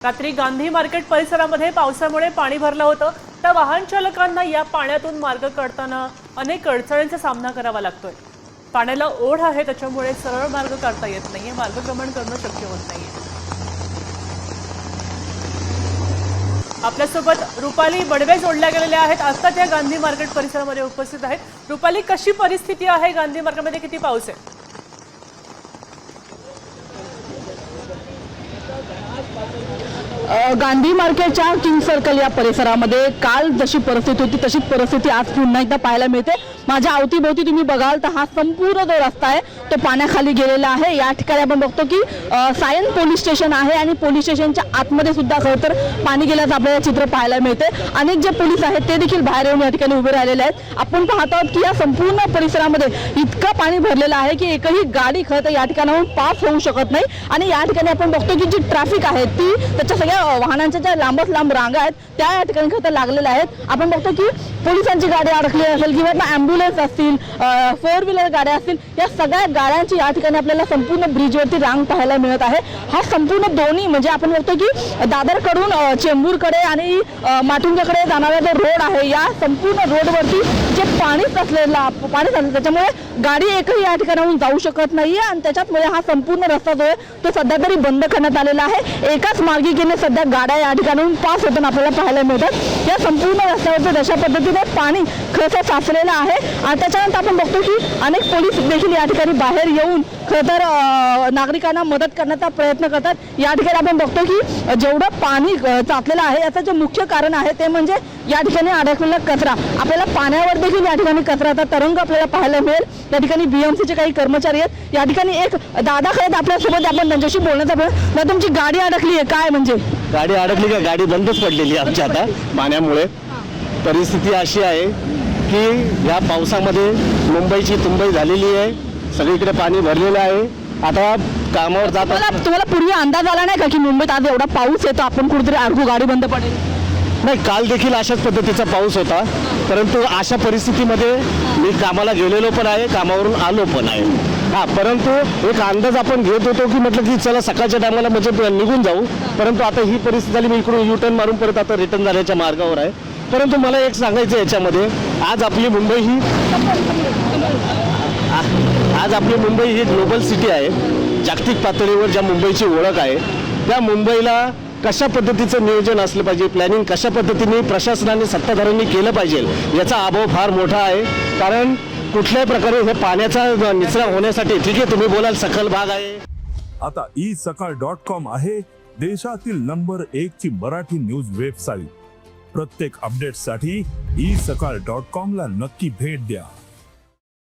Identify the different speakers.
Speaker 1: रात्री गांधी मार्केट परिसरामध्ये पावसामुळे पाणी भरलं होतं, तर वाहन चालकांना या पाण्यातून मार्ग काढताना अनेक अडचणींचा सामना करावा लागतोय। पाण्याला ओढ आहे, त्याच्यामुळे सरळ मार्ग काढता येत नाहीये, मार्गक्रमण करणं शक्य होत नाहीये। आपल्यासोबत रुपाली बडवे जोडल्या गेलेल्या आहेत, आता त्या गांधी मार्केट परिसरामध्ये उपस्थित आहेत। रुपाली, कशी परिस्थिती आहे गांधी मार्केटमध्ये, किती पाऊस आहे?
Speaker 2: गांधी मार्केटच्या किंग सर्कल या परिसरामध्ये काल जशी परिस्थिती होती तशीच परिस्थिती आज पुन्हा एकदा पाहायला मिळते। माझ्या अवतीभोवती तुम्ही बघाल तर हा संपूर्ण जो रस्ता आहे तो पाण्याखाली गेलेला आहे। या ठिकाणी आपण बघतो की सायन पोलीस स्टेशन आहे आणि पोलीस स्टेशनच्या आतमध्ये सुद्धा खरं तर पाणी गेल्याचं आपल्याला चित्र पाहायला मिळते। अनेक जे पोलीस आहेत ते देखील बाहेर येऊन या ठिकाणी उभे राहिलेले आहेत। आपण पाहत आहोत की या संपूर्ण परिसरामध्ये इतकं पाणी भरलेलं आहे की एकही गाडी खरं तर या ठिकाणाहून पास होऊ शकत नाही। आणि या ठिकाणी आपण बघतो की जी ट्रॅफिक आहे ती त्याच्या सगळ्या वाहनांच्या ज्या लांबच लांब रांगा आहेत त्या या ठिकाणी खरं तर लागलेल्या आहेत। आपण बघतो की पोलिसांची गाडी अडकली असेल किंवा ॲम्ब्युलन्स असतील, 4 व्हीलर गाड्या असतील, या सगळ्या गाड्यांची या ठिकाणी आपल्याला संपूर्ण ब्रिजवरती रांग पाहायला मिळत आहे। हा संपूर्ण दोन्ही म्हणजे आपण बघतो की दादरकडून चेंबूरकडे आणि माटुंग्याकडे जाणारा जो रोड आहे या संपूर्ण रोडवरती जे पाणी साचलेलं त्याच्यामुळे गाडी एकही या ठिकाणाहून जाऊ शकत नाहीये आणि त्याच्यामुळे हा संपूर्ण रस्ता जो आहे तो सध्या तरी बंद करण्यात आलेला आहे। एकाच मार्गिकेने सध्या गाड्या या ठिकाणाहून पास होताना आपल्याला पाहायला मिळतात। या संपूर्ण रस्त्यावरती अशा पद्धतीने पाणी खरंच साचलेलं आहे आणि त्याच्यानंतर आपण बघतो की अनेक पोलीस देखील या ठिकाणी बाहेर येऊन खरं तर नागरिकांना मदत करण्याचा प्रयत्न करतात। या ठिकाणी आपण बघतो की जेवढं पाणी साचलेलं आहे याचं जे मुख्य कारण आहे ते म्हणजे या ठिकाणी अडकलेला कचरा। आपल्याला पाण्यावर देखील या ठिकाणी कचऱ्याचा तरंग आपल्याला पाहायला मिळेल। या ठिकाणी बीएमसीचे काही कर्मचारी आहेत। या ठिकाणी एक दादा खरं आपल्यासोबत आपण त्यांच्याशी बोलण्याचा प्रयत्न। तुमची गाडी अडकली आहे काय? म्हणजे
Speaker 3: गाडी अडकली का? गाडी बंदच पडलेली आहे आमची आता पाण्यामुळे। परिस्थिती अशी आहे की या पावसामध्ये मुंबईची तुंबई झालेली आहे, सगळीकडे पाणी भरलेलं आहे। आता कामावर
Speaker 2: तुम्हाला पूर्वी अंदाज आला नाही का की मुंबईत आज एवढा पाऊस येतो, आपण कुठेतरी अडकू, गाडी बंद पडेल?
Speaker 3: नाही, काल देखील अशाच पद्धतीचा पाऊस होता, परंतु अशा परिस्थितीमध्ये मी कामाला गेलेलो पण आहे, कामावरून आलो पण आहे। परंतु एक अंदाज आपण घेत होतो की म्हटलं की चला सकाळच्या टायमाला म्हणजे निघून जाऊ, परंतु आता ही परिस्थिती झाली। मी इकडून युटर्न मारून परत आता रिटर्न जाण्याच्या मार्गावर आहे। परंतु मला एक सांगायचं याच्यामध्ये, आज आपली मुंबई ही ग्लोबल सिटी आहे। जागतिक पातळीवर ज्या मुंबईची ओळख आहे त्या मुंबईला कशा पद्धतीचं नियोजन असलं पाहिजे, प्लॅनिंग कशा पद्धतीने प्रशासनाने सत्ताधाऱ्यांनी केलं पाहिजे याचा अभाव फार मोठा आहे। कारण कुठल्याही प्रकारे हे पाण्याचा निचरा होण्यासाठी, ठीक आहे तुम्ही बोलाल सखल भाग आहे,
Speaker 4: आता isakal.com आहे देशातील नंबर 1 ची मराठी न्यूज वेबसाईट। प्रत्येक अपडेटसाठी isakal.com ला नक्की भेट द्या।